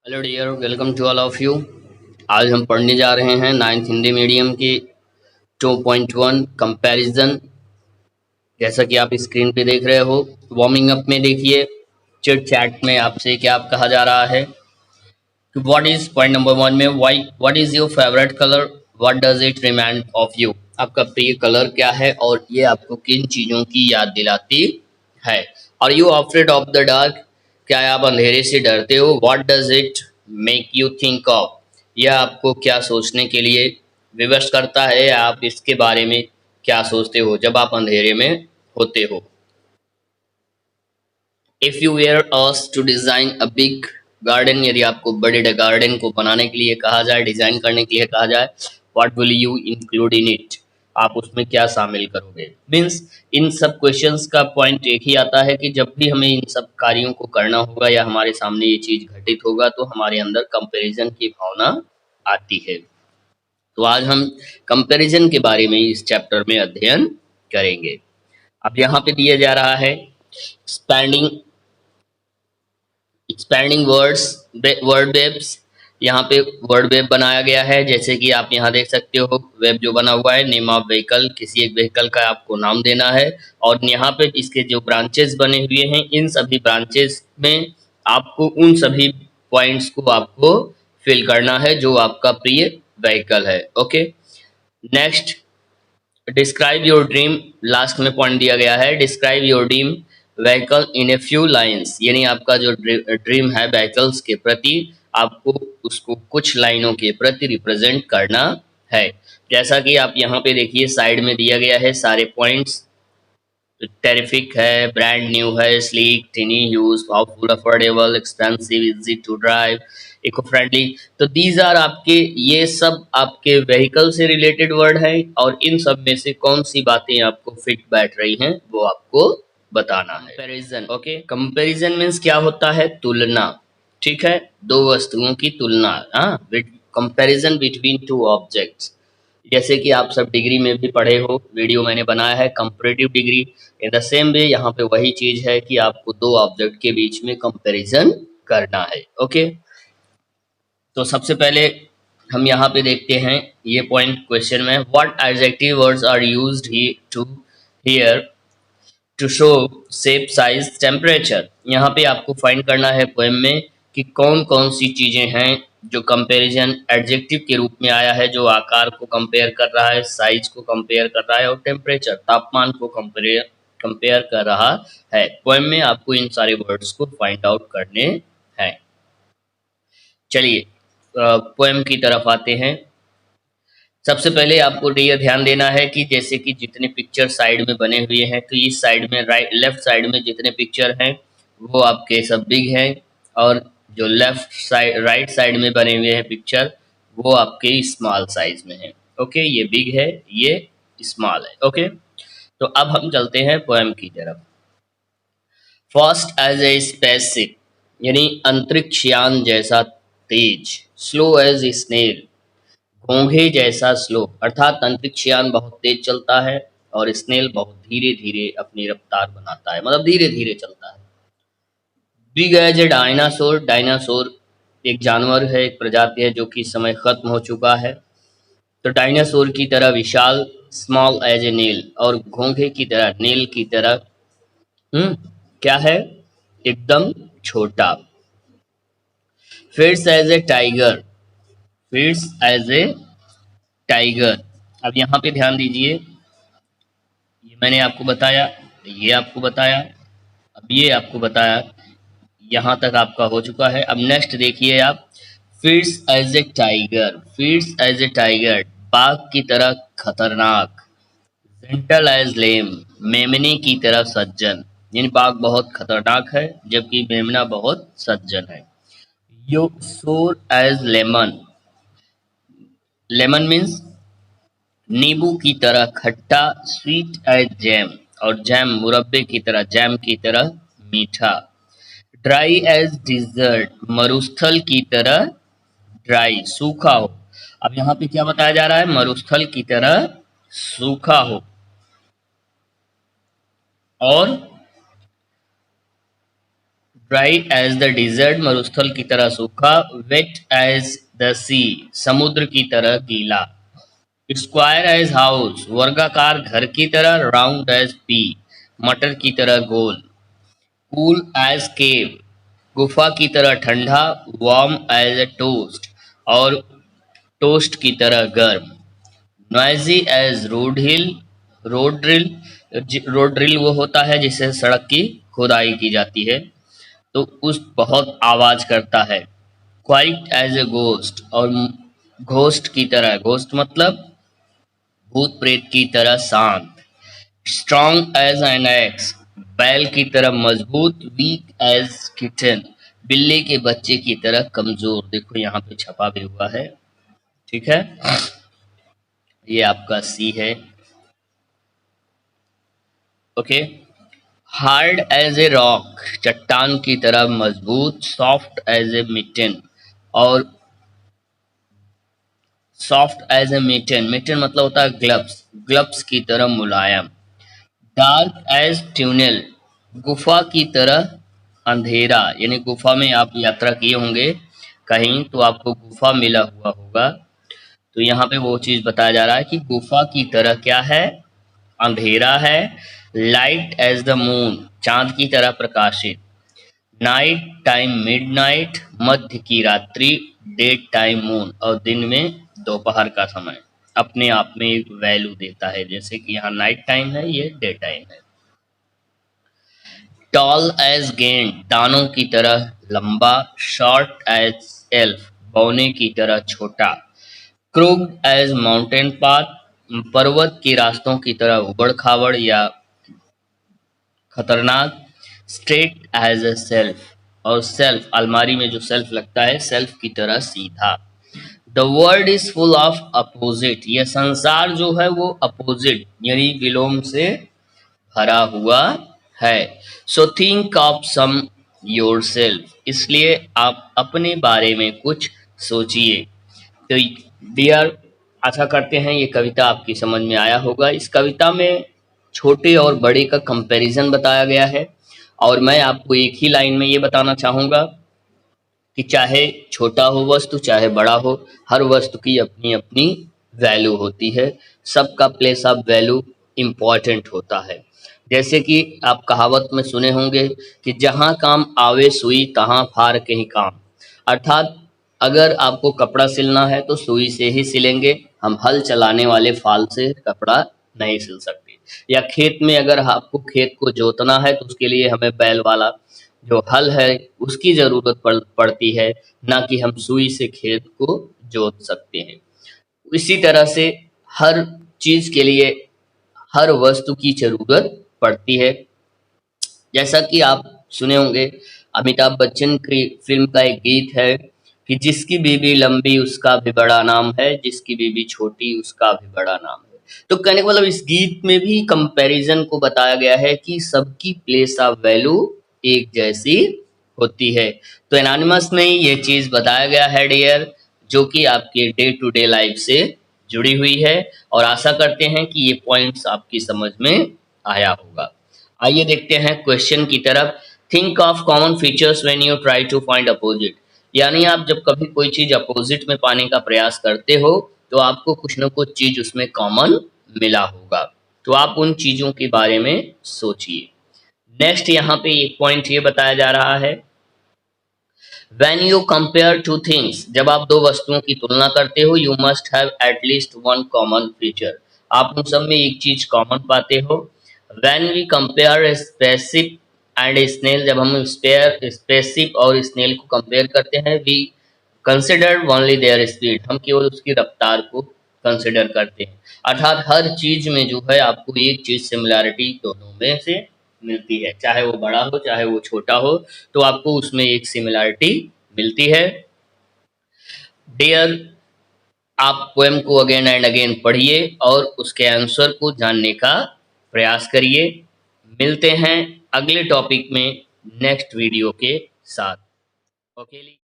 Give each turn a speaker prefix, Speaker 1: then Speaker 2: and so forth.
Speaker 1: Hello dear, welcome to all of you. आज हम पढ़ने जा रहे हैं नाइन्थ हिंदी मीडियम की 2.1 कंपैरिजन। जैसा कि आप स्क्रीन पे देख रहे हो, वार्मिंग अप में देखिए चिट चैट में आपसे क्या कहा जा रहा है कि व्हाट इज पॉइंट नंबर 1 में why what is your favourite colour, what does it remind of you. आपका प्रिय कलर क्या है और ये आपको किन चीजों की याद दिलाती है। Are you afraid of the dark, क्या आप अंधेरे से डरते हो। What does it make you think of, यह आपको क्या सोचने के लिए विवश करता है, या आप इसके बारे में क्या सोचते हो जब आप अंधेरे में होते हो। If you were asked to design a big garden, यदि आपको बड़े गार्डन को बनाने के लिए कहा जाए, डिजाइन करने के लिए कहा जाए, what will you include in it, आप उसमें क्या शामिल करोगे। मीन्स इन सब क्वेश्चंस का पॉइंट एक ही आता है कि जब भी हमें इन सब कार्यों को करना होगा या हमारे सामने ये चीज घटित होगा तो हमारे अंदर कंपैरिजन की भावना आती है। तो आज हम कंपैरिजन के बारे में इस चैप्टर में अध्ययन करेंगे। अब यहाँ पे दिया जा रहा है स्पैंडिंग एक्सपैंडिंग वर्ड्स, वर्ड वेब्स। यहाँ पे वर्ड वेब बनाया गया है, जैसे कि आप यहाँ देख सकते हो वेब जो बना हुआ है, नेम ऑफ व्हीकल, किसी एक व्हीकल का आपको नाम देना है और यहाँ पे इसके जो ब्रांचेस बने हुए हैं इन सभी ब्रांचेस में आपको उन सभी पॉइंट्स को आपको फिल करना है जो आपका प्रिय व्हीकल है। Okay, next describe your dream, last में पॉइंट दिया गया है describe your dream vehicle in a few lines, यानी आपका जो ड्रीम है व्हीकल्स के प्रति आपको उसको कुछ लाइनों के प्रति रिप्रेजेंट करना है। जैसा कि आप यहाँ पे देखिए साइड में दिया गया है सारे पॉइंट्स। टेरिफिक है, ब्रांड न्यू है, sleek, tiny, use, powerful, affordable, expensive, easy to drive, eco friendly. तो दीज आर आपके, ये सब आपके व्हीकल से रिलेटेड वर्ड हैं और इन सब में से कौन सी बातें आपको फिट बैठ रही हैं वो आपको बताना है। कंपैरिजन, ओके, कंपैरिजन मीन्स क्या होता है, तुलना। ठीक है, दो वस्तुओं की तुलना, हाँ, कंपैरिजन बिटवीन टू ऑब्जेक्ट्स। जैसे कि आप सब डिग्री में भी पढ़े हो, वीडियो मैंने बनाया है comparative degree. In the same way यहाँ पे वही चीज है कि आपको दो ऑब्जेक्ट के बीच में कंपैरिजन करना है। ओके, तो सबसे पहले हम यहाँ पे देखते हैं ये पॉइंट क्वेश्चन में, what adjective words are used to here to show shape, size, temperature. यहाँ पे आपको फाइंड करना है पोएम में कि कौन कौन सी चीजें हैं जो कंपैरिजन एडजेक्टिव के रूप में आया है, जो आकार को कंपेयर कर रहा है, साइज को कंपेयर कर रहा है और टेम्परेचर, तापमान को कंपेयर कंपेयर कर रहा है। पोएम में आपको इन सारे वर्ड्स को फाइंड आउट करने हैं। चलिए पोएम की तरफ आते हैं। सबसे पहले आपको ये ध्यान देना है कि जैसे कि जितने पिक्चर साइड में बने हुए हैं तो इस साइड में राइट लेफ्ट साइड में जितने पिक्चर हैं वो आपके सब बिग हैं और जो लेफ्ट साइड राइट साइड में बने हुए हैं पिक्चर वो आपके स्मॉल साइज में है। ओके, ये बिग है, ये स्मॉल है। ओके, तो अब हम चलते हैं पोएम की तरफ। फास्ट एज ए स्पेसशिप, यानी अंतरिक्षयान जैसा तेज, स्लो एज स्नेल, घोंघे जैसा स्लो, अर्थात अंतरिक्षयान बहुत तेज चलता है और स्नेल बहुत धीरे धीरे अपनी रफ्तार बनाता है, मतलब धीरे धीरे चलता है। Big as a dinosaur, dinosaur एक जानवर है, एक प्रजाति है जो कि इस समय खत्म हो चुका है। तो डायनासोर की तरह विशाल, स्मॉल एज ए नील, और घोंघे की तरह, नील की तरह क्या है, एकदम छोटा। Fits as a tiger, fits as a tiger. अब यहाँ पे ध्यान दीजिए, ये मैंने आपको बताया, ये आपको बताया, अब ये आपको बताया, यहाँ तक आपका हो चुका है। अब नेक्स्ट देखिए आप, fits as a tiger, fits as a tiger, बाघ की तरह खतरनाक। जेंटल एज लेम, मेमने की तरह सज्जन, यानी बाघ बहुत खतरनाक है जबकि मेमना बहुत सज्जन है। यो सोर एज लेमन, लेमन मीन्स नींबू की तरह खट्टा, स्वीट एज जैम, और जैम मुरब्बे की तरह, जैम की तरह मीठा। ड्राई एज डिजर्ट, मरुस्थल की तरह ड्राई, सूखा हो। अब यहाँ पे क्या बताया जा रहा है, मरुस्थल की तरह सूखा हो। और ड्राई एज द डिजर्ट, मरुस्थल की तरह सूखा। वेट एज द सी, समुद्र की तरह गीला। स्क्वायर एज हाउस, वर्गाकार घर की तरह। राउंड एज पी, मटर की तरह गोल। कूल एज केव, गुफा की तरह ठंडा। वार्म एज ए टोस्ट, और टोस्ट की तरह गर्म। Noisy as road drill, road drill वो होता है जिससे सड़क की खुदाई की जाती है, तो उस बहुत आवाज करता है। क्वाइट एज ए घोस्ट, और घोस्ट की तरह, घोस्ट मतलब भूत प्रेत की तरह शांत। स्ट्रॉन्ग एज एन एक्स, बैल की तरह मजबूत। वीक एज किटन, बिल्ली के बच्चे की तरह कमजोर। देखो यहाँ पे छपा भी हुआ है, ठीक है। ये आपका सी है, okay. Hard as a rock, चट्टान की तरह मजबूत। सॉफ्ट एज ए मिटन, और soft as a mitten, mitten मतलब होता है ग्लव्स, ग्लव्स की तरह मुलायम। डार्क एज ट्यूनल, गुफा की तरह अंधेरा, यानी गुफा में आप यात्रा किए होंगे कहीं, तो आपको गुफा मिला हुआ होगा, तो यहाँ पे वो चीज बताया जा रहा है कि गुफा की तरह क्या है, अंधेरा है। लाइट एज द मून, चांद की तरह प्रकाशित। नाइट टाइम मिडनाइट, मध्य की रात्रि। डे टाइम मून, और दिन में दोपहर का समय। अपने आप में एक वैल्यू देता है, जैसे कि यहाँ नाइट टाइम है, ये डे टाइम है। टॉल एज गेंद, दानों की तरह लंबा। शॉर्ट एज एल्फ, बौने की तरह छोटा। क्रूग्ड एज माउंटेन पाथ, पर्वत के रास्तों की तरह उबड़ खाबड़ या खतरनाक। स्ट्रेट एज ए सेल्फ, और सेल्फ अलमारी में जो सेल्फ लगता है, सेल्फ की तरह सीधा। The world is full of opposite, यह संसार जो है वो अपोजिट यानी विलोम से भरा हुआ है। So think of some yourself, इसलिए आप अपने बारे में कुछ सोचिए। तो डियर, आशा करते हैं ये कविता आपकी समझ में आया होगा। इस कविता में छोटे और बड़े का कंपैरिजन बताया गया है, और मैं आपको एक ही लाइन में ये बताना चाहूँगा कि चाहे छोटा हो वस्तु, चाहे बड़ा हो, हर वस्तु की अपनी अपनी वैल्यू होती है। सबका प्लेस ऑफ वैल्यू इम्पॉर्टेंट होता है। जैसे कि आप कहावत में सुने होंगे कि जहाँ काम आवे सुई, तहाँ फार के ही काम। अर्थात अगर आपको कपड़ा सिलना है तो सुई से ही सिलेंगे, हम हल चलाने वाले फाल से कपड़ा नहीं सिल सकते। या खेत में अगर आपको खेत को जोतना है तो उसके लिए हमें बैल वाला जो हल है उसकी जरूरत पड़ती है, ना कि हम सुई से खेत को जोत सकते हैं। इसी तरह से हर चीज के लिए हर वस्तु की जरूरत पड़ती है। जैसा कि आप सुने होंगे, अमिताभ बच्चन की फिल्म का एक गीत है कि जिसकी बीबी लंबी उसका भी बड़ा नाम है, जिसकी बीबी छोटी उसका भी बड़ा नाम है। तो कहने का मतलब इस गीत में भी कंपैरिजन को बताया गया है कि सबकी प्लेस ऑफ वैल्यू एक जैसी होती है। तो एनानिमस में ये चीज बताया गया है डियर, जो कि आपके डे टू डे लाइफ से जुड़ी हुई है, और आशा करते हैं कि ये पॉइंट्स आपकी समझ में आया होगा। आइए देखते हैं क्वेश्चन की तरफ। Think of common features when you try to find opposite, यानी आप जब कभी कोई चीज अपोजिट में पाने का प्रयास करते हो तो आपको कुछ न कुछ चीज उसमें कॉमन मिला होगा, तो आप उन चीजों के बारे में सोचिए। नेक्स्ट यहाँ पे एक पॉइंट ये बताया जा रहा है, When you compare two things, जब आप दो वस्तुओं की तुलना करते हो, you must have at least one common feature, आप उन सब में एक चीज कॉमन पाते हो। When we compare a spaceship and a snail, जब हम spaceship और snail को कंपेयर करते हैं, we consider only their speed, हम केवल उसकी रफ्तार को कंसिडर करते हैं। अर्थात हर चीज में जो है आपको एक चीज सिमिलैरिटी दोनों में से मिलती है, चाहे वो बड़ा हो चाहे वो छोटा हो, तो आपको उसमें एक सिमिलैरिटी मिलती है। डियर, आप पोएम को अगेन एंड अगेन पढ़िए और उसके आंसर को जानने का प्रयास करिए। मिलते हैं अगले टॉपिक में नेक्स्ट वीडियो के साथ। ओके।